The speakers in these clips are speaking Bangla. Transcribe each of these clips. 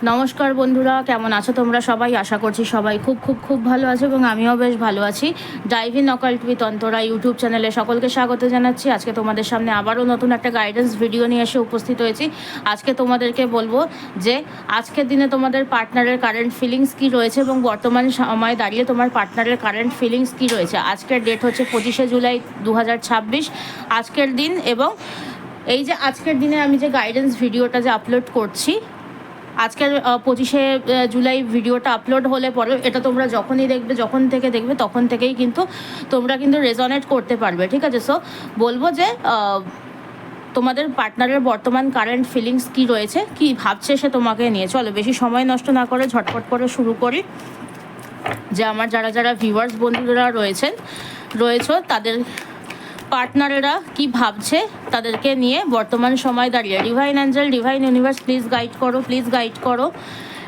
নমস্কার বন্ধুরা, কেমন আছো তোমরা সবাই? আশা করছি সবাই খুব খুব খুব ভালো আছো এবং আমিও বেশ ভালো আছি। Dive in occult with Antara YouTube চ্যানেলে সকলকে স্বাগত জানাচ্ছি। আজকে তোমাদের সামনে আবারও নতুন একটা গাইডেন্স ভিডিও নিয়ে এসে উপস্থিত হয়েছি। আজকে তোমাদেরকে বলবো যে আজকের দিনে তোমাদের পার্টনারের কারেন্ট ফিলিংস কী রয়েছে এবং বর্তমান সময়ে দাঁড়িয়ে তোমার পার্টনারের কারেন্ট ফিলিংস কী রয়েছে। আজকের ডেট হচ্ছে 25শে জুলাই 2026 আজকের দিন। এবং এই যে আজকের দিনে আমি যে গাইডেন্স ভিডিওটা যে আপলোড করছি, আজকের 25শে জুলাই ভিডিওটা আপলোড হলে পরে এটা তোমরা যখনই দেখবে, যখন থেকে দেখবে তখন থেকেই কিন্তু তোমরা কিন্তু রেজনেট করতে পারবে, ঠিক আছে? সো বলবো যে তোমাদের পার্টনারের বর্তমান কারেন্ট ফিলিংস কী রয়েছে, কী ভাবছে সে তোমাকে নিয়ে। চলো বেশি সময় নষ্ট না করে ঝটপট করে শুরু করি। যে আমার যারা যারা ভিউয়ার্স বন্ধুরা রয়েছে তাদের পার্টনারেরা কি ভাবছে তাদেরকে নিয়ে বর্তমান সময় দাঁড়িয়ে। Divine Angel, divine universe, please guide করো।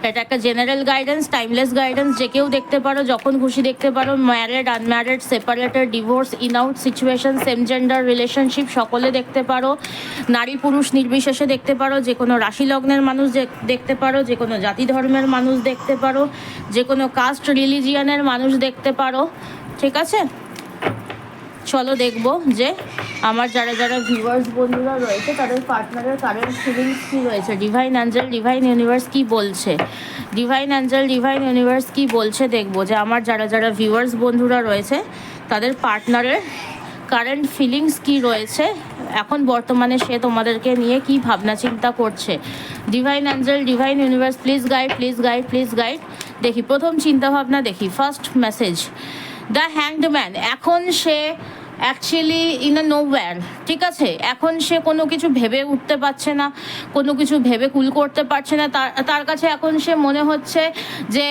এটা একটা জেনারেল গাইডেন্স, টাইমলেস গাইডেন্স, যে কেউ দেখতে পারো, যখন খুশি দেখতে পারো। Married, unmarried, separated, divorce, in out situation, same gender relationship সকলে দেখতে পারো। নারী পুরুষ নির্বিশেষে দেখতে পারো। যে কোনো রাশি লগ্নের মানুষ দেখতে পারো, যে কোনো জাতি ধর্মের মানুষ দেখতে পারো, যে কোনো কাস্ট রিলিজিয়ানের মানুষ দেখতে পারো, ঠিক আছে? চলো দেখবো যে আমার যারা যারা ভিউয়ার্স বন্ধুরা রয়েছে তাদের পার্টনারের কারেন্ট ফিলিংস কী রয়েছে। ডিভাইন অ্যাঞ্জেল, ডিভাইন ইউনিভার্স কী বলছে। ডিভাইন অ্যাঞ্জেল, ডিভাইন ইউনিভার্স কী বলছে দেখবো যে আমার যারা যারা ভিউয়ার্স বন্ধুরা রয়েছে তাদের পার্টনারের কারেন্ট ফিলিংস কী রয়েছে, এখন বর্তমানে সে তোমাদেরকে নিয়ে কি ভাবনা চিন্তা করছে। Divine Angel, divine universe, please guide. দেখি প্রথম চিন্তাভাবনা, দেখি first message. The hanged man. এখন সে অ্যাকচুয়ালি ইন আ নোওয়্যার, ঠিক আছে? এখন সে কোনো কিছু ভেবে উঠতে পারছে না, কোনো কিছু ভেবে কুল করতে পারছে না। তার কাছে এখন সে মনে হচ্ছে যে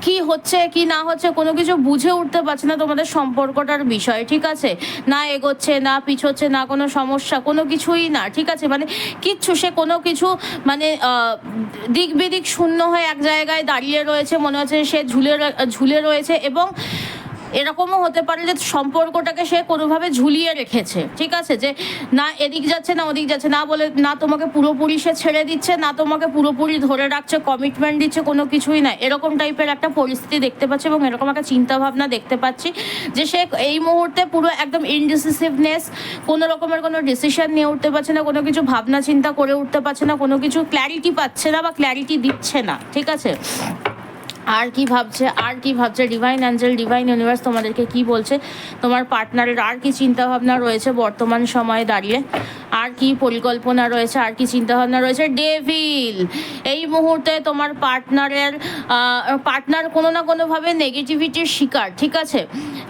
কি হচ্ছে কি না হচ্ছে কোনো কিছু বুঝে উঠতে পারছে না তোমাদের সম্পর্কটার বিষয়, ঠিক আছে? না এগোচ্ছে, না পিছোচ্ছে, না কোনো সমস্যা, কোনো কিছুই না, ঠিক আছে? মানে কিচ্ছু, সে কোনো কিছু মানে দিক বিদিক শূন্য হয়ে এক জায়গায় দাঁড়িয়ে রয়েছে, মনে হচ্ছে সে ঝুলে রয়েছে। এবং এরকমও হতে পারে যে সম্পর্কটাকে সে কোনোভাবে ঝুলিয়ে রেখেছে, ঠিক আছে? যে না এদিক যাচ্ছে না ওদিক যাচ্ছে, না বলে না তোমাকে পুরোপুরি সে ছেড়ে দিচ্ছে, না তোমাকে পুরোপুরি ধরে রাখছে, কমিটমেন্ট দিচ্ছে, কোনো কিছুই না। এরকম টাইপের একটা পরিস্থিতি দেখতে পাচ্ছি এবং এরকম একটা চিন্তাভাবনা দেখতে পাচ্ছি যে সে এই মুহূর্তে পুরো একদম ইনডিসিসিভনেস, কোনো রকমের কোনো ডিসিশন নিয়ে উঠতে পারছে না, কোনো কিছু ভাবনা চিন্তা করে উঠতে পারছে না, কোনো কিছু ক্ল্যারিটি পাচ্ছে না বা ক্ল্যারিটি দিচ্ছে না, ঠিক আছে? আর কি ভাবছে ডিভাইন অ্যাঞ্জেল, ডিভাইন ইউনিভার্স তোমাদেরকে কি বলছে, তোমার পার্টনারের আর কি চিন্তাভাবনা রয়েছে বর্তমান সময়ে দাঁড়িয়ে, আর কি পরিকল্পনা রয়েছে, আর কি চিন্তাভাবনা রয়েছে। ডেভিল। এই মুহূর্তে তোমার পার্টনার কোনো না কোনোভাবে নেগেটিভিটির শিকার, ঠিক আছে?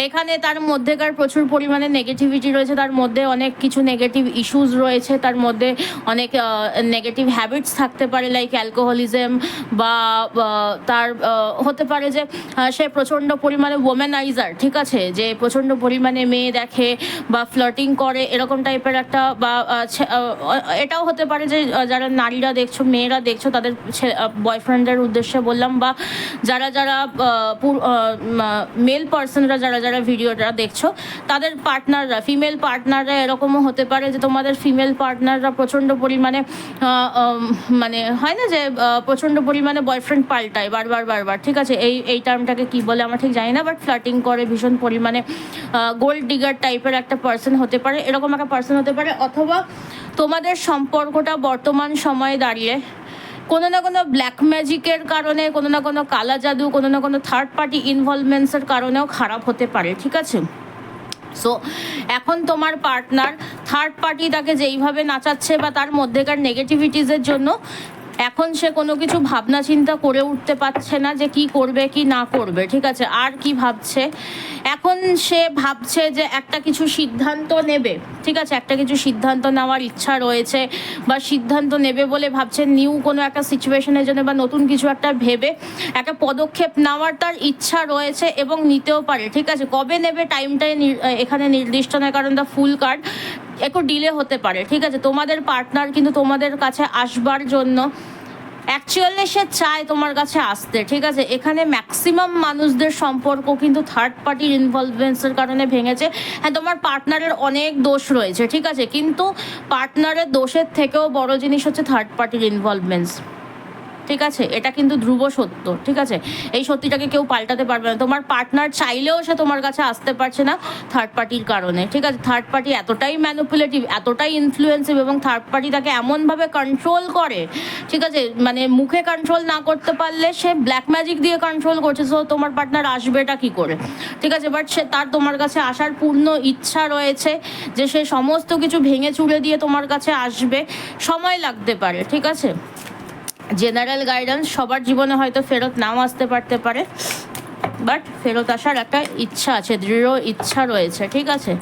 এখানে তার মধ্যেকার প্রচুর পরিমাণে নেগেটিভিটি রয়েছে, তার মধ্যে অনেক কিছু নেগেটিভ ইস্যুস রয়েছে, তার মধ্যে অনেক নেগেটিভ হ্যাবিটস থাকতে পারে, লাইক অ্যালকোহলিজম বা তার হতে পারে যে সে প্রচণ্ড পরিমাণে ওমেনাইজার, ঠিক আছে? যে প্রচণ্ড পরিমাণে মেয়ে দেখে বা ফ্লার্টিং করে, এরকম টাইপের একটা, বা এটাও হতে পারে যে যারা নারীরা দেখছো, মেয়েরা দেখছো, তাদের বয়ফ্রেন্ডের উদ্দেশ্যে বললাম, বা যারা যারা মেল পার্সনরা যারা ভিডিওটা দেখছো তাদের পার্টনাররা, ফিমেল পার্টনাররা এরকমও হতে পারে যে তোমাদের ফিমেল পার্টনাররা প্রচণ্ড পরিমাণে মানে হয় না যে প্রচণ্ড পরিমাণে বয়ফ্রেন্ড পাল্টায় বারবার, ঠিক আছে? এই টার্মটাকে কি বলে আমরা ঠিক জানি না, বাট ফ্লার্টিং করে ভীষণ পরিমাণে, গোল্ড ডিগার টাইপের একটা পার্সন হতে পারে, এরকম একটা পার্সন হতে পারে। অথবা তোমাদের সম্পর্কটা বর্তমান সময়ে দাঁড়িয়ে কোনো না কোনো ব্ল্যাক ম্যাজিকের কারণে, কোনো না কোনো কালা জাদু, কোনো না কোনো থার্ড পার্টি ইনভলভমেন্টসের কারণেও খারাপ হতে পারে, ঠিক আছে? সো এখন তোমার পার্টনার থার্ড পার্টি তাকে যেইভাবে নাচাচ্ছে বা তার মধ্যেকার নেগেটিভিটিসের জন্য এখন সে কোনো কিছু ভাবনা চিন্তা করে উঠতে পারছে না যে কি করবে কি না করবে, ঠিক আছে? আর কি ভাবছে, এখন সে ভাবছে যে একটা কিছু সিদ্ধান্ত নেবে, ঠিক আছে? একটা কিছু সিদ্ধান্ত নেওয়ার ইচ্ছা রয়েছে বা সিদ্ধান্ত নেবে বলে ভাবছে, নিউ কোনো একটা সিচুয়েশনের জন্য বা নতুন কিছু একটা ভেবে একটা পদক্ষেপ নেওয়ার তার ইচ্ছা রয়েছে এবং নিতেও পারে, ঠিক আছে? কবে নেবে টাইমটাই এখানে নির্দিষ্ট নয়, কারণ দ্য ফুল কার্ড একটু ডিলে হতে পারে, ঠিক আছে? তোমাদের পার্টনার কিন্তু তোমাদের কাছে আসবার জন্য অ্যাকচুয়ালি সে চায় তোমার কাছে আসতে, ঠিক আছে? এখানে ম্যাক্সিমাম মানুষদের সম্পর্ক কিন্তু থার্ড পার্টির ইনভলভমেন্টসের কারণে ভেঙেছে। হ্যাঁ, তোমার পার্টনারের অনেক দোষ রয়েছে, ঠিক আছে? কিন্তু পার্টনারের দোষের থেকেও বড় জিনিস হচ্ছে থার্ড পার্টির ইনভলভমেন্টস, ঠিক আছে, এটা কিন্তু ধ্রুব সত্য, ঠিক আছে, এই সত্যিটাকে কেউ পাল্টাতে পারবে না। তোমার পার্টনার চাইলেও সে তোমার কাছে আসতে পারছে না থার্ড পার্টির কারণে, ঠিক আছে। থার্ড পার্টি এতটাই ম্যানিপুলেটিভ, এতটাই ইনফ্লুয়েন্সিভ, এবং থার্ড পার্টি তাকে এমনভাবে কন্ট্রোল করে, ঠিক আছে, মানে মুখে কন্ট্রোল না করতে পারলে সে ব্ল্যাক ম্যাজিক দিয়ে কন্ট্রোল করছে। সো তোমার পার্টনার আসবেটা কি করে, ঠিক আছে, বাট সে তার তোমার কাছে আসার পূর্ণ ইচ্ছা রয়েছে যে সে সমস্ত কিছু ভেঙে চুড়ে দিয়ে তোমার কাছে আসবে। সময় লাগতে পারে, ঠিক আছে। জেনারেল গাইডেন্স, সবার জীবনে হয়তো ফেরত নাও আসতে পারতে পারে, বাট ফেরত আসার একটা ইচ্ছা আছে, দৃঢ় ইচ্ছা রয়েছে, ঠিক আছে।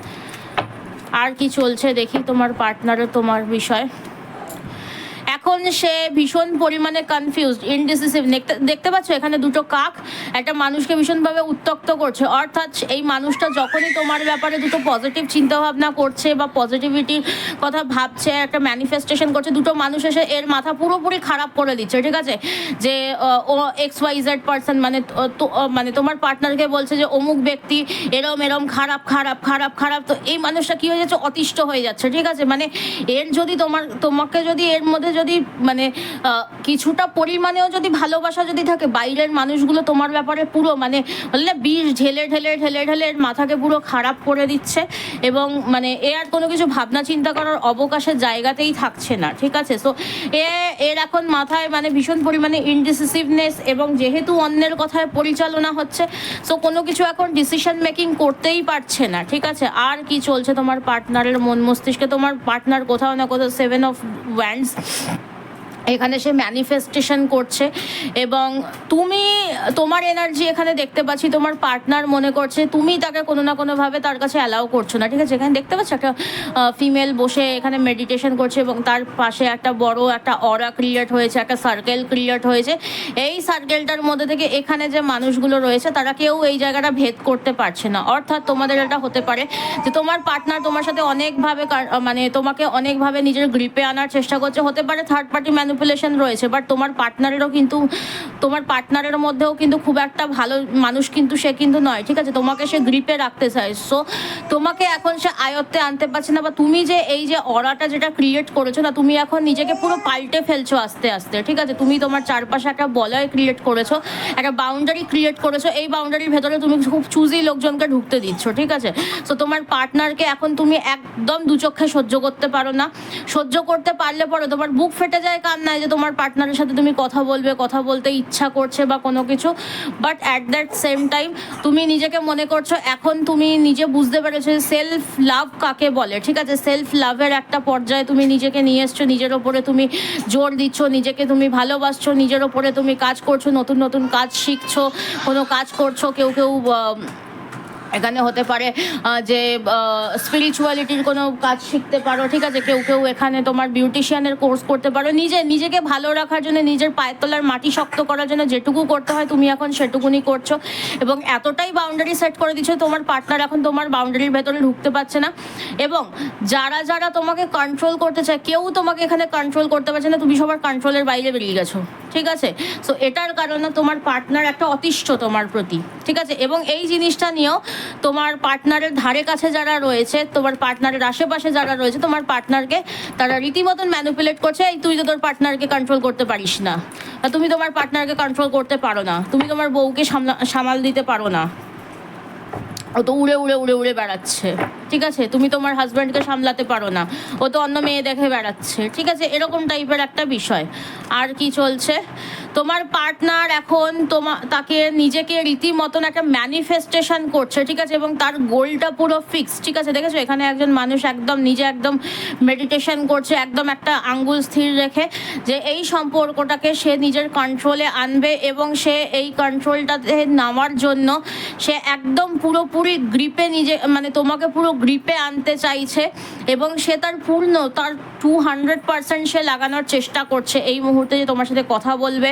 আর কি চলছে দেখি তোমার পার্টনারের তোমার বিষয়। এখন সে ভীষণ পরিমাণে কনফিউজড, ইনডিসিসিভ। দেখতে পাচ্ছ এখানে দুটো কাক একটা মানুষকে ভীষণভাবে উত্ত্যক্ত করছে, অর্থাৎ এই মানুষটা যখনই তোমার ব্যাপারে দুটো পজিটিভ চিন্তাভাবনা করছে বা পজিটিভিটির কথা ভাবছে, একটা ম্যানিফেস্টেশন করছে, দুটো মানুষ এসে এর মাথা পুরোপুরি খারাপ করে দিচ্ছে, ঠিক আছে, যে ও XYZ পার্সন, মানে তোমার পার্টনারকে বলছে যে অমুক ব্যক্তি এরম এরম খারাপ খারাপ খারাপ খারাপ। তো এই মানুষটা কী হয়ে যাচ্ছে, অতিষ্ঠ হয়ে যাচ্ছে, ঠিক আছে। মানে এর যদি তোমাকে যদি এর মধ্যে যদি মানে কিছুটা পরিমাণেও যদি ভালোবাসা যদি থাকে, বাইরের মানুষগুলো তোমার ব্যাপারে পুরো মানে বললে বিষ ঢেলে ঢেলে ঢেলে ঢেলে এর মাথাকে পুরো খারাপ করে দিচ্ছে, এবং মানে এ আর কোনো কিছু ভাবনা চিন্তা করার অবকাশের জায়গাতেই থাকছে না, ঠিক আছে। সো এর এখন মাথায় মানে ভীষণ পরিমাণে ইনডিসিসিভনেস, এবং যেহেতু অন্যের কথায় পরিচালনা হচ্ছে, সো কোনো কিছু এখন ডিসিশন মেকিং করতেই পারছে না, ঠিক আছে। আর কি চলছে তোমার পার্টনারের মন মস্তিষ্কে, তোমার পার্টনার কোথাও না কোথাও 7 অফ ওয়ান্ডস এখানে সে ম্যানিফেস্টেশন করছে, এবং তুমি তোমার এনার্জি এখানে দেখতে পাচ্ছি তোমার পার্টনার মনে করছে তুমি তাকে কোনো না কোনোভাবে তার কাছে অ্যালাউ করছো না, ঠিক আছে। এখানে দেখতে পাচ্ছ একটা ফিমেল বসে এখানে মেডিটেশন করছে, এবং তার পাশে একটা বড় একটা অরা ক্রিয়েট হয়েছে, একটা সার্কেল ক্রিয়েট হয়েছে। এই সার্কেলটার মধ্যে থেকে এখানে যে মানুষগুলো রয়েছে তারা কেউ এই জায়গাটা ভেদ করতে পারছে না, অর্থাৎ তোমাদের এটা হতে পারে যে তোমার পার্টনার তোমার সাথে অনেকভাবে মানে তোমাকে অনেকভাবে নিজের গ্রিপে আনার চেষ্টা করছে, হতে পারে থার্ড পার্টি ম্যানিপুলেশন রয়েছে, বাট তোমার পার্টনারেরও কিন্তু তোমার পার্টনারের মধ্যেও কিন্তু খুব একটা ভালো মানুষ কিন্তু সে কিন্তু নয়, ঠিক আছে। তোমাকে সে গ্রিপে রাখতে চায়, সো তোমাকে এখন সে আয়ত্তে আনতে পারছে না, বা তুমি যে এই যে অরাটা যেটা ক্রিয়েট করেছো না, তুমি এখন নিজেকে পুরো পাল্টে ফেলছো আস্তে আস্তে, ঠিক আছে। তুমি তোমার চারপাশে একটা বলয় ক্রিয়েট করেছো, একটা বাউন্ডারি ক্রিয়েট করেছো, এই বাউন্ডারির ভেতরে তুমি খুব চুজি লোকজনকে ঢুকতে দিচ্ছ, ঠিক আছে। সো তোমার পার্টনারকে এখন তুমি একদম দু চোখে সহ্য করতে পারো না। সহ্য করতে পারলে পরে তোমার বুক ফেটে যায় কান্নায় যে তোমার পার্টনারের সাথে তুমি কথা বলবে, কথা বলতে ইচ্ছা করছে বা কোনো কিছু, but at that same time তুমি নিজেকে মনে করছো এখন তুমি নিজে বুঝতে পেরেছো সেলফ লাভ কাকে বলে, ঠিক আছে। সেলফ লাভের একটা পর্যায়ে তুমি নিজেকে নিয়ে এসছো, নিজের ওপরে তুমি জোর দিচ্ছ, নিজেকে তুমি ভালোবাসছো, নিজের ওপরে তুমি কাজ করছো, নতুন নতুন কাজ শিখছো, কোনো কাজ করছো। কেউ এখানে হতে পারে যে স্পিরিচুয়ালিটির কোনো কাজ শিখতে পারো, ঠিক আছে। কেউ এখানে তোমার বিউটিশিয়ানের কোর্স করতে পারো। নিজেকে ভালো রাখার জন্য, নিজের পায়ের তলার মাটি শক্ত করার জন্য যেটুকু করতে হয় তুমি এখন সেটুকুনি করছো, এবং এতটাই বাউন্ডারি সেট করে দিচ্ছ তোমার পার্টনার এখন তোমার বাউন্ডারির ভেতরে ঢুকতে পারছে না। এবং যারা তোমাকে কন্ট্রোল করতে চায়, কেউ তোমাকে এখানে কন্ট্রোল করতে পারছে না, তুমি সবার কন্ট্রোলের বাইরে বেরিয়ে গেছো, ঠিক আছে। সো এটার কারণে তোমার পার্টনার একটা অতিষ্ঠ তোমার প্রতি, ঠিক আছে। এবং এই জিনিসটা নিয়েও তোমার পার্টনারের ধারে কাছে যারা রয়েছে, তোমার পার্টনারের আশেপাশে যারা রয়েছে, তোমার পার্টনারকে তারা রীতিমতন ম্যানিপুলেট করছে, এই তুই তো তোর পার্টনারকে কন্ট্রোল করতে পারিস না, বা তুমি তোমার পার্টনারকে কন্ট্রোল করতে পারো না, তুমি তোমার বউকে সামাল দিতে পারো না, ও তো উড়ে উড়ে উড়ে উড়ে বেড়াচ্ছে, ঠিক আছে। তুমি তোমার হাজব্যান্ডকে সামলাতে পারো না, ও তো অন্য মেয়ে দেখে বেড়াচ্ছে, ঠিক আছে। এরকম টাইপের একটা বিষয়। আর কি চলছে, তোমার পার্টনার এখন তাকে নিজেকে রীতিমতন একটা ম্যানিফেস্টেশন করছে, ঠিক আছে, এবং তার গোলটা পুরো ফিক্স, ঠিক আছে। দেখেছো এখানে একজন মানুষ একদম নিজে একদম মেডিটেশন করছে, একদম একটা আঙ্গুল স্থির রেখে যে এই সম্পর্কটাকে সে নিজের কন্ট্রোলে আনবে, এবং সে এই কন্ট্রোলটাতে নামার জন্য সে একদম পুরোপুরি গ্রিপে মানে তোমাকে পুরো গ্রিপে আনতে চাইছে, এবং সে তার 200% সে লাগানোর চেষ্টা করছে এই মুহূর্তে যে তোমার সাথে কথা বলবে,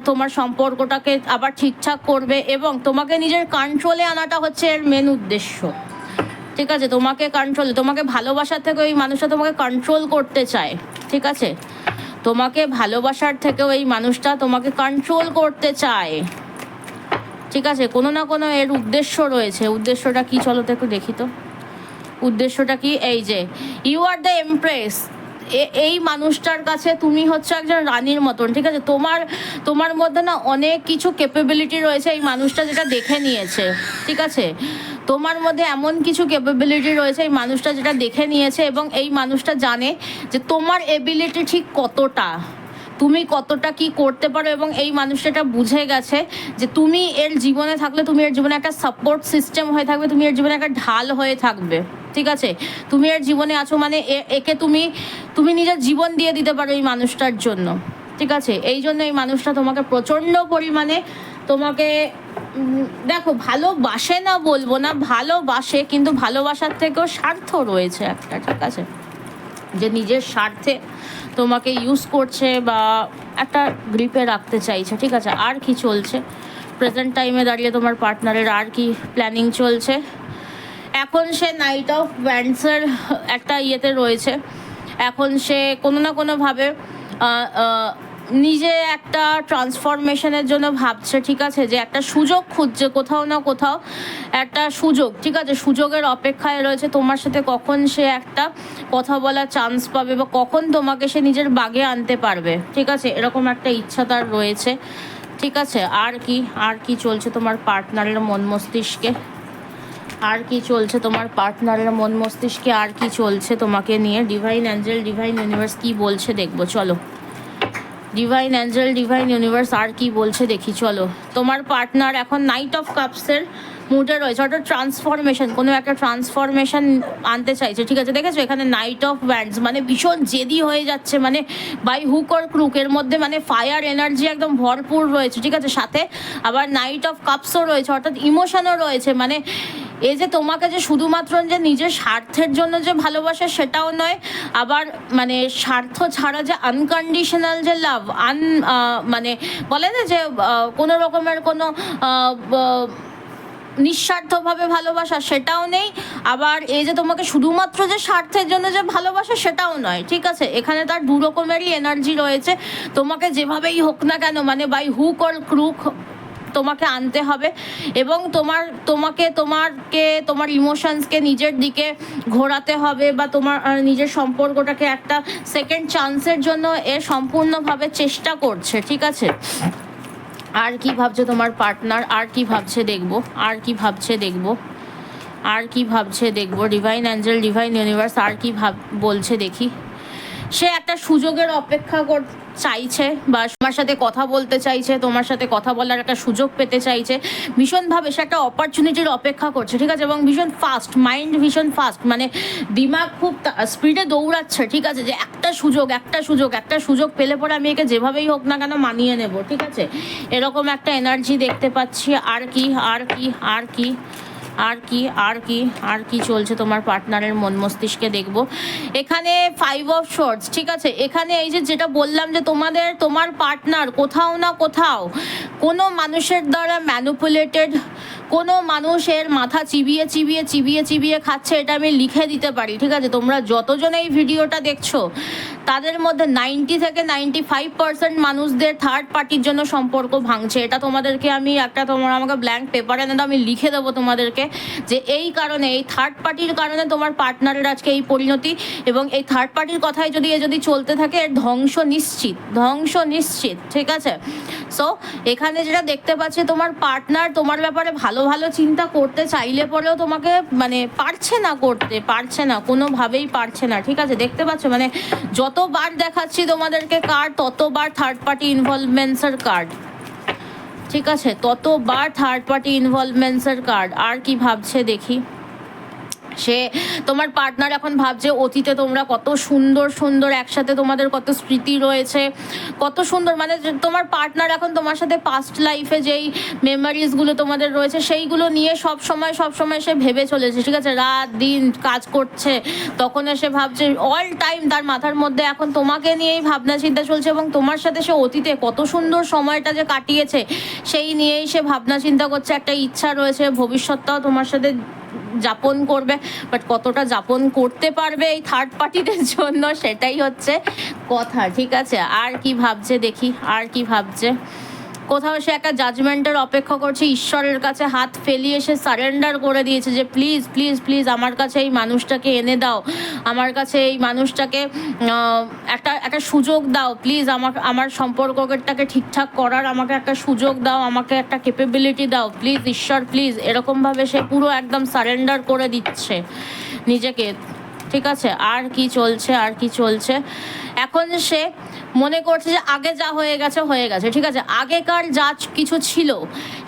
তোমার সম্পর্কটাকে আবার ঠিকঠাক করবে, এবং তোমাকে নিজের কন্ট্রোলে আনাটা হচ্ছে এর মেন উদ্দেশ্য, ঠিক আছে। তোমাকে ভালোবাসার থেকে ওই মানুষটা তোমাকে কন্ট্রোল করতে চায়, ঠিক আছে। তোমাকে ভালোবাসার থেকেও এই মানুষটা তোমাকে কন্ট্রোল করতে চায়, ঠিক আছে। কোনো না কোনো এর উদ্দেশ্য রয়েছে। উদ্দেশ্যটা কি চলো তো একটু দেখি তো, উদ্দেশ্যটা কি, এই যে ইউ আর দ্য এমপ্রেস, এই মানুষটার কাছে তুমি হচ্ছে একজন রানীর মতন, ঠিক আছে? তোমার মধ্যে না অনেক কিছু ক্যাপাবিলিটি রয়েছে, এই মানুষটা যেটা দেখে নিয়েছে, ঠিক আছে? তোমার মধ্যে এমন কিছু ক্যাপাবিলিটি রয়েছে, এই মানুষটা যেটা দেখে নিয়েছে, এবং এই মানুষটা জানে যে তোমার এবিলিটি ঠিক কতটা, তুমি কতটা কি করতে পারো, এবং এই মানুষটা বুঝে গেছে যে তুমি এর জীবনে থাকলে তুমি এর জীবনে একটা সাপোর্ট সিস্টেম হয়ে থাকবে, তুমি এর জীবনে একটা ঢাল হয়ে থাকবে, ঠিক আছে? তুমি এর জীবনে আছো মানে একে তুমি নিজের জীবন দিয়ে দিতে পারো এই মানুষটার জন্য, ঠিক আছে? এই জন্য এই মানুষটা তোমাকে প্রচণ্ড পরিমাণে তোমাকে দেখো ভালোবাসে না বলবো না, ভালোবাসে, কিন্তু ভালোবাসার থেকেও স্বার্থ রয়েছে একটা, ঠিক আছে? যে নিজের স্বার্থে তোমাকে ইউজ করছে বা একটা গ্রিপে রাখতে চাইছে, ঠিক আছে? আর কি চলছে প্রেজেন্ট টাইমে দাঁড়িয়ে তোমার পার্টনারের, আর কি প্ল্যানিং চলছে? এখন সে নাইট অফ ওয়ান্ডসের একটা ইয়েতে রয়েছে, এখন সে কোনো না কোনোভাবে নিজে একটা ট্রান্সফরমেশনের জন্য ভাবছে, ঠিক আছে? যে একটা সুযোগ খুঁজছে কোথাও না কোথাও, একটা সুযোগ, ঠিক আছে? সুযোগের অপেক্ষায় রয়েছে তোমার সাথে, কখন সে একটা কথা বলার চান্স পাবে বা কখন তোমাকে সে নিজের বাগে আনতে পারবে, ঠিক আছে? এরকম একটা ইচ্ছা তার রয়েছে, ঠিক আছে? আর কি চলছে তোমার পার্টনারের মন মস্তিষ্কে? আর কি চলছে তোমার পার্টনারের মন মস্তিষ্কে? আর কি চলছে তোমাকে নিয়ে? ডিভাইন অ্যাঞ্জেল, ডিভাইন ইউনিভার্স কি বলছে দেখবো, চলো। ডিভাইন অ্যাঞ্জেল, ডিভাইন ইউনিভার্স আর কি বলছে দেখি, চলো। তোমার পার্টনার এখন নাইট অফ কাপসের মুডে রয়েছে, অর্থাৎ ট্রান্সফরমেশন, কোনো একটা ট্রান্সফরমেশন আনতে চাইছে, ঠিক আছে? দেখেছো এখানে নাইট অফ ওয়ান্ডস, মানে ভীষণ জেদি হয়ে যাচ্ছে, মানে বাই হুক অর ক্রুক, এর মধ্যে মানে ফায়ার এনার্জি একদম ভরপুর রয়েছে, ঠিক আছে? সাথে আবার নাইট অফ কাপসও রয়েছে, অর্থাৎ ইমোশনও রয়েছে, মানে এই যে তোমাকে যে শুধুমাত্র যে নিজের স্বার্থের জন্য যে ভালোবাসে সেটাও নয়, আবার মানে স্বার্থ ছাড়া যে আনকন্ডিশনাল যে লাভ, মানে বলে না যে কোনো রকমের কোনো নিঃস্বার্থভাবে ভালোবাসা, সেটাও নেই। আবার এই যে তোমাকে শুধুমাত্র যে স্বার্থের জন্য যে ভালোবাসা সেটাও নয়, ঠিক আছে? এখানে তার দু রকমেরই এনার্জি রয়েছে, তোমাকে যেভাবেই হোক না কেন, মানে বাই হুক অর ক্রুক তোমাকে আনতে হবে, এবং তোমার ইমোশনসকে নিজের দিকে ঘোরাতে হবে, বা তোমার নিজের সম্পর্কটাকে একটা সেকেন্ড চান্সের জন্য এ সম্পূর্ণভাবে চেষ্টা করছে, ঠিক আছে? আর কি ভাবছে তোমার পার্টনার? আর কি ভাবছে দেখবো, আর কি ভাবছে দেখবো, আর কি ভাবছে দেখবো। ডিভাইন অ্যাঞ্জেল, ডিভাইন ইউনিভার্স আর কি বলছে দেখি। সে একটা সুযোগের অপেক্ষা চাইছে, বা তোমার সাথে কথা বলতে চাইছে, তোমার সাথে কথা বলার একটা সুযোগ পেতে চাইছে ভীষণভাবে, সে একটা অপরচুনিটির অপেক্ষা করছে, ঠিক আছে? এবং ভীষণ ফাস্ট মাইন্ড, ভীষণ ফাস্ট, মানে দিমাগ খুব স্পিডে দৌড়াচ্ছে, ঠিক আছে? যে একটা সুযোগ পেলে পরে আমি একে যেভাবেই হোক না কেন মানিয়ে নেব, ঠিক আছে? এরকম একটা এনার্জি দেখতে পাচ্ছি। আর কি আর কি আর কি আর কি আর কি আর কি চলছে তোমার পার্টনারের মন মস্তিষ্কে দেখবো। এখানে 5 অফ শর্টস, ঠিক আছে? এখানে এই যে যেটা বললাম যে তোমার পার্টনার কোথাও না কোথাও কোনো মানুষের দ্বারা ম্যানিপুলেটেড, কোনো মানুষের মাথা চিবিয়ে চিবিয়ে চিবিয়ে চিবিয়ে খাচ্ছে, এটা আমি লিখে দিতে পারি, ঠিক আছে? তোমরা যতজন এই ভিডিওটা দেখছো তাদের মধ্যে 90 থেকে 95% মানুষদের থার্ড পার্টির জন্য সম্পর্ক ভাঙছে। এটা তোমাদেরকে আমি তোমরা আমাকে ব্ল্যাঙ্ক পেপারে না, আমি লিখে দেবো তোমাদেরকে, যে এই কারণে, এই থার্ড পার্টির কারণে তোমার পার্টনারের আজকে এই পরিণতি, এবং এই থার্ড পার্টির কথাই যদি চলতে থাকে এর ধ্বংস নিশ্চিত, ঠিক আছে? সো এখানে যেটা দেখতে পাচ্ছি, তোমার পার্টনার তোমার ব্যাপারে ভালো ভালো চিন্তা করতে চাইলে পরেও তোমাকে মানে পারছে না, কোনোভাবেই পারছে না, ঠিক আছে? দেখতে পাচ্ছ, মানে যতবার দেখাচ্ছি তোমাদেরকে কার্ড, ততবার থার্ড পার্টি ইনভলভমেন্টসের কার্ড, ঠিক আছে? ততবার থার্ড পার্টি ইনভলভমেন্টসের কার্ড। আর কি ভাবছে দেখি। সে তোমার পার্টনার এখন ভাবছে অতীতে তোমরা কত সুন্দর একসাথে, তোমাদের কত স্মৃতি রয়েছে, কত সুন্দর, মানে তোমার পার্টনার এখন তোমার সাথে পাস্ট লাইফে যেই মেমোরিজগুলো তোমাদের রয়েছে সেইগুলো নিয়ে সব সময় সে ভেবে চলেছে, ঠিক আছে? রাত দিন কাজ করছে, তখন সে ভাবছে অল টাইম, তার মাথার মধ্যে এখন তোমাকে নিয়েই ভাবনা চিন্তা চলছে, এবং তোমার সাথে সে অতীতে কত সুন্দর সময়টা যে কাটিয়েছে সেই নিয়েই সে ভাবনা চিন্তা করছে। একটা ইচ্ছা রয়েছে ভবিষ্যৎটাও তোমার সাথে যাপন করবে, বাট কতটা যাপন করতে পারবে এই থার্ড পার্টিদের জন্য সেটাই হচ্ছে কথা, ঠিক আছে? আর কি ভাবছে দেখি, আর কি ভাবছে। কোথাও সে একটা জাজমেন্টের অপেক্ষা করছে, ঈশ্বরের কাছে হাত ফেলিয়ে সে সারেন্ডার করে দিয়েছে যে প্লিজ প্লিজ প্লিজ আমার কাছে এই মানুষটাকে এনে দাও, আমার কাছে এই মানুষটাকে একটা একটা সুযোগ দাও প্লিজ, আমার সম্পর্কটাকে ঠিকঠাক করার আমাকে একটা সুযোগ দাও, আমাকে একটা ক্যাপেবিলিটি দাও প্লিজ ঈশ্বর প্লিজ। এরকমভাবে সে পুরো একদম সারেন্ডার করে দিচ্ছে নিজেকে, ঠিক আছে। আর কি চলছে, আর কি চলছে, এখন সে মনে করছে যে আগে যা হয়ে গেছে হয়ে গেছে, ঠিক আছে। আগেকার যা কিছু ছিল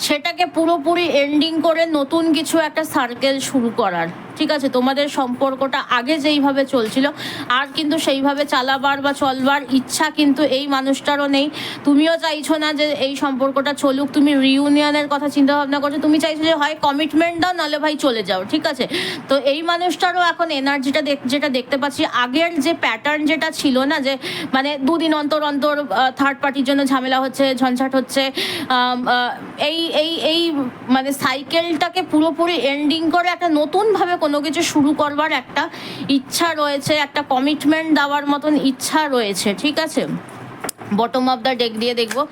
সেটাকে পুরোপুরি এন্ডিং করে নতুন কিছু একটা সার্কেল শুরু করার, ঠিক আছে। তোমাদের সম্পর্কটা আগে যেইভাবে চলছিল আর কিন্তু সেইভাবে চালাবার বা চলবার ইচ্ছা কিন্তু এই মানুষটারও নেই। তুমিও চাইছো না যে এই সম্পর্কটা চলুক, তুমি রিউনিয়নের কথা চিন্তা ভাবনা করছো, তুমি চাইছো যে হয় কমিটমেন্ট দাও নাহলে ভাই চলে যাও, ঠিক আছে। তো এই মানুষটারও এখন এনার্জিটা যেটা দেখতে পাচ্ছি, আগের যে প্যাটার্ন যেটা ছিল না, যে মানে দুদিন অন্তর অন্তর থার্ড পার্টির জন্য ঝামেলা হচ্ছে, ঝঞ্ঝাট হচ্ছে, এই এই এই মানে সাইকেলটাকে পুরোপুরি এন্ডিং করে একটা নতুনভাবে কোনো কিছু শুরু করবার একটা ইচ্ছা রয়েছে, একটা কমিটমেন্ট দেওয়ার মতন ইচ্ছা রয়েছে, ঠিক আছে। বটম অফ দ্য ডেক দিয়ে দেখবো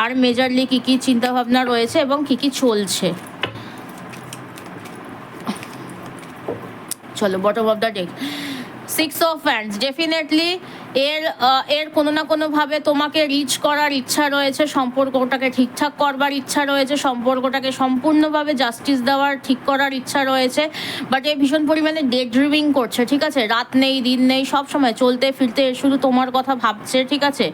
আর মেজরলি কী কী চিন্তাভাবনা রয়েছে এবং কী কী চলছে। চলো bottom of the deck, 6 of hands. Definitely এর কোনো না কোনোভাবে তোমাকে রিচ করার ইচ্ছা রয়েছে, সম্পর্কটাকে ঠিকঠাক করবার ইচ্ছা রয়েছে, সম্পর্কটাকে সম্পূর্ণভাবে জাস্টিস দেওয়ার ঠিক করার ইচ্ছা রয়েছে। বাট এ ভীষণ পরিমাণে ডে ড্রিভিং করছে, ঠিক আছে। রাত নেই দিন নেই, সব সময় চলতে ফিরতে শুধু তোমার কথা ভাবছে, ঠিক আছে।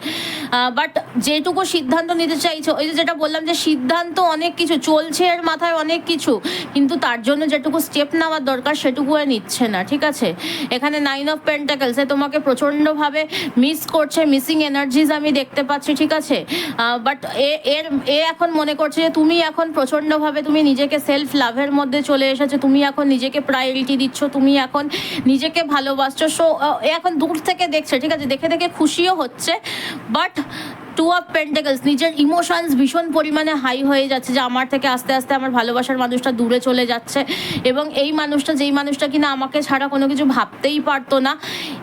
বাট যেটুকু সিদ্ধান্ত নিতে চাইছে, ওই যে যেটা বললাম যে সিদ্ধান্ত অনেক কিছু চলছে এর মাথায়, অনেক কিছু, কিন্তু তার জন্য যেটুকু স্টেপ নেওয়ার দরকার সেটুকু নিচ্ছে না, ঠিক আছে। এখানে 9 অফ পেন্টাকেলস তোমাকে প্রচণ্ডভাবে মিস করছে, মিসিং এনার্জিজ আমি দেখতে পাচ্ছি, ঠিক আছে। বাট এ এখন মনে করছে যে তুমি এখন প্রচণ্ডভাবে তুমি নিজেকে সেলফ লাভের মধ্যে চলে এসেছো, তুমি এখন নিজেকে প্রায়োরিটি দিচ্ছ, তুমি এখন নিজেকে ভালোবাসছো। সো এ এখন দূর থেকে দেখছে, ঠিক আছে, দেখে দেখে খুশিও হচ্ছে। বাট 2 অফ পেন্টাকেলস, নিজের ইমোশনস ভীষণ পরিমাণে হাই হয়ে যাচ্ছে যে আমার থেকে আস্তে আস্তে আমার ভালোবাসার মানুষটা দূরে চলে যাচ্ছে, এবং এই মানুষটা, যেই মানুষটা কিনা আমাকে ছাড়া কোনো কিছু ভাবতেই পারতো না,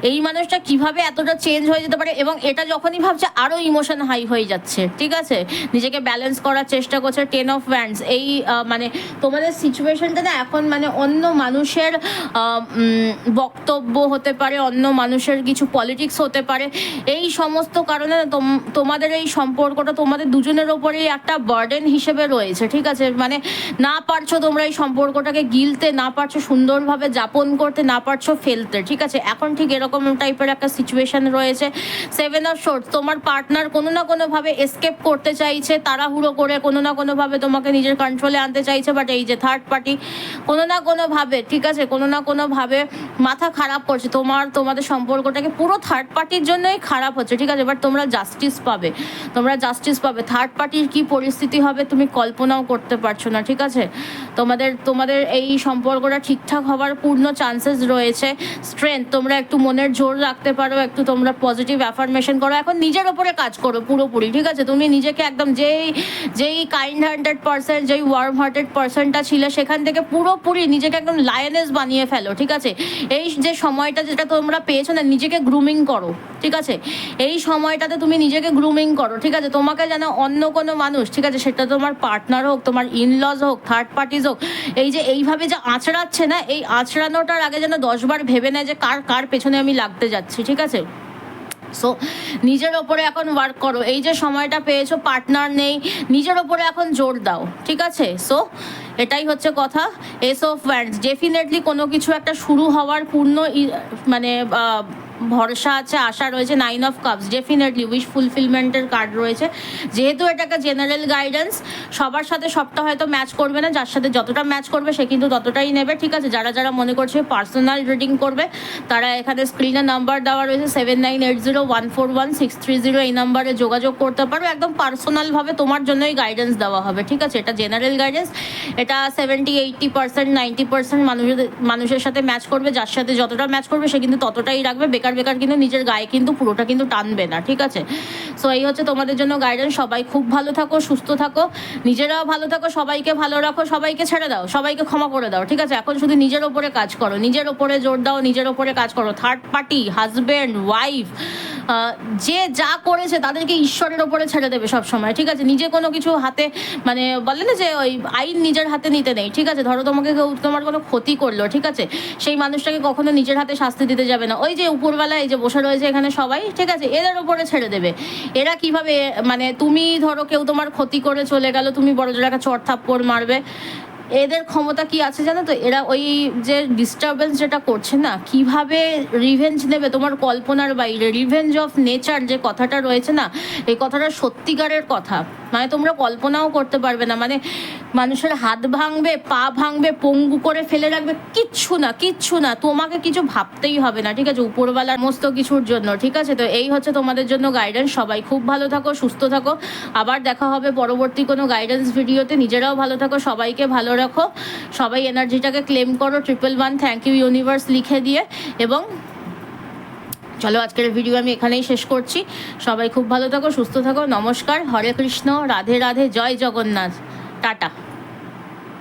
এই মানুষটা কিভাবে এতটা চেঞ্জ হয়ে যেতে পারে। এবং এটা যখনই ভাবছে আরও ইমোশন হাই হয়ে যাচ্ছে, ঠিক আছে, নিজেকে ব্যালেন্স করার চেষ্টা করছে। 10 অফ ওয়ান্ডস, এই মানে তোমাদের সিচুয়েশনটা না এখন মানে অন্য মানুষের বক্তব্য হতে পারে, অন্য মানুষের কিছু পলিটিক্স হতে পারে, এই সমস্ত কারণে তোমাদের এই সম্পর্কটা তোমাদের দুজনের ওপরেই একটা বার্ডেন হিসেবে রয়েছে, ঠিক আছে। মানে না পারছো তোমরা এই সম্পর্কটাকে গিলতে, না পারছো সুন্দরভাবে যাপন করতে, না পারছো ফেলতে, ঠিক আছে। এখন ঠিক এরকম টাইপের একটা সিচুয়েশন রয়েছে। 7 অফ শোর্টস, তোমার পার্টনার কোনো না কোনোভাবে এসকেপ করতে চাইছে, তাড়াহুড়ো করে কোনো না কোনোভাবে তোমাকে নিজের কন্ট্রোলে আনতে চাইছে। বাট এই যে থার্ড পার্টি কোনো না কোনোভাবে, ঠিক আছে, কোনো না কোনোভাবে মাথা খারাপ করছে, তোমাদের সম্পর্কটাকে পুরো থার্ড পার্টির জন্যই খারাপ হচ্ছে, ঠিক আছে। বাট তোমরা জাস্টিস পাবে, তোমরা জাস্টিস পাবে। থার্ড পার্টির কি পরিস্থিতি হবে তুমি কল্পনাও করতে পারছো না, ঠিক আছে। তোমাদের এই সম্পর্কটা ঠিকঠাক হওয়ার পূর্ণ চান্সেস রয়েছে। স্ট্রেংথ, তোমরা একটু মনের জোর রাখতে পারো, একটু তোমরা পজিটিভ অ্যাফার্মেশন করো, এখন নিজের ওপরে কাজ করো পুরোপুরি, ঠিক আছে। তুমি নিজেকে একদম যেই কাইন্ড হার্টেড পার্সন, যেই ওয়ার্ম হার্টেড পার্সনটা ছিল সেখান থেকে পুরোপুরি নিজেকে একদম লায়নেস বানিয়ে ফেলো, ঠিক আছে। এই যে সময়টা যেটা তোমরা পেয়েছো না, নিজেকে গ্রুমিং করো, ঠিক আছে। এই সময়টাতে তুমি নিজেকে গ্রুমিং করো, ঠিক আছে। তোমাকে যেন অন্য কোনো মানুষ, ঠিক আছে, সেটা তোমার পার্টনার হোক, তোমার ইনলজ হোক, থার্ড পার্টিজ হোক, এই যে এইভাবে যে আঁচড়াচ্ছে না, এই আঁচড়ানোটার আগে যেন 10 বার ভেবে নেয় যে কার পেছনে আমি লাগতে যাচ্ছি, ঠিক আছে। সো নিজের ওপরে এখন ওয়ার্ক করো, এই যে সময়টা পেয়েছো, পার্টনার নেই, নিজের ওপরে এখন জোর দাও, ঠিক আছে। সো এটাই হচ্ছে কথা। এস অফ ওয়ান্ডস, ডেফিনেটলি কোনো কিছু একটা শুরু হওয়ার পূর্ণ মানে ভরসা আছে, আশা রয়েছে। 9 অফ কাপস, ডেফিনেটলি উইশ ফুলফিলমেন্টের কার্ড রয়েছে। যেহেতু এটা একটা জেনারেল গাইডেন্স, সবার সাথে সবটা হয়তো ম্যাচ করবে না, যার সাথে যতটা ম্যাচ করবে সে কিন্তু ততটাই নেবে, ঠিক আছে। যারা মনে করছে পার্সোনাল রিডিং করবে, তারা এখানে স্ক্রিনে নাম্বার দেওয়া রয়েছে 7980141630, এই নাম্বারে যোগাযোগ করতে পারো, একদম পার্সোনালভাবে তোমার জন্যই গাইডেন্স দেওয়া হবে, ঠিক আছে। এটা জেনারেল গাইডেন্স, এটা 70-80% 90% মানুষের সাথে ম্যাচ করবে, যার সাথে যতটা ম্যাচ করবে সে কিন্তু ততটাই রাখবে, বেকার কিন্তু নিজের গায়ে কিন্তু পুরোটা কিন্তু টানবে না, ঠিক আছে। সো এই হচ্ছে তোমাদের জন্য গাইডেন্স। সবাই খুব ভালো থাকো, সুস্থ থাকো, নিজেরাও ভালো থাকো, সবাইকে ভালো রাখো, সবাইকে ছেড়ে দাও, সবাইকে ক্ষমা করে দাও, ঠিক আছে। এখন শুধু নিজের ওপরে কাজ করো, নিজের ওপরে জোর দাও, নিজের ওপরে কাজ করো। থার্ড পার্টি, হাজব্যান্ড, ওয়াইফ, যে যা করেছে তাদেরকে ঈশ্বরের ওপরে ছেড়ে দেবে সব সময়, ঠিক আছে? নিজে কোনো কিছু হাতে মানে বলে না যে ওই আইন নিজের হাতে নিতে নেই, ঠিক আছে? ধরো তোমাকে কেউ তোমার কোনো ক্ষতি করলো, ঠিক আছে, সেই মানুষটাকে কখনো নিজের হাতে শাস্তি দিতে যাবে না। ওই যে উপরবেলা এই যে বসে রয়েছে এখানে সবাই, ঠিক আছে, এদের ওপরে ছেড়ে দেবে। এরা কিভাবে মানে তুমি ধরো কেউ তোমার ক্ষতি করে চলে গেল, তুমি বড় জোর একটা চড় থাপ্পড় মারবে, এদের ক্ষমতা কি আছে জানো তো? এরা ওই যে ডিস্টারবেন্স যেটা করছে না, কিভাবে রিভেঞ্জ নেবে তোমার কল্পনার বাইরে। রিভেঞ্জ অফ নেচার যে কথাটা রয়েছে না, এই কথাটা সত্যিকারের কথা, মানে তোমরা কল্পনাও করতে পারবে না। মানে মানুষের হাত ভাঙবে, পা ভাঙবে, পঙ্গু করে ফেলে রাখবে, কিচ্ছু না, কিচ্ছু না, তোমাকে কিছু ভাবতেই হবে না, ঠিক আছে, উপরবেলার সমস্ত কিছুর জন্য, ঠিক আছে? তো এই হচ্ছে তোমাদের জন্য গাইডেন্স। সবাই খুব ভালো থাকো, সুস্থ থাকো, আবার দেখা হবে পরবর্তী কোনো গাইডেন্স ভিডিওতে। নিজেরাও ভালো থাকো, সবাইকে ভালো রাখো, সবাই এনার্জিটাকে ক্লেম করো 111 থ্যাংক ইউ ইউনিভার্স লিখে দিয়ে। এবং চলো আজকের ভিডিও আমি এখানেই শেষ করছি। সবাই খুব ভালো থাকো, সুস্থ থাকো, নমস্কার, হরে কৃষ্ণ, রাধে রাধে, জয় জগন্নাথ, টাটা।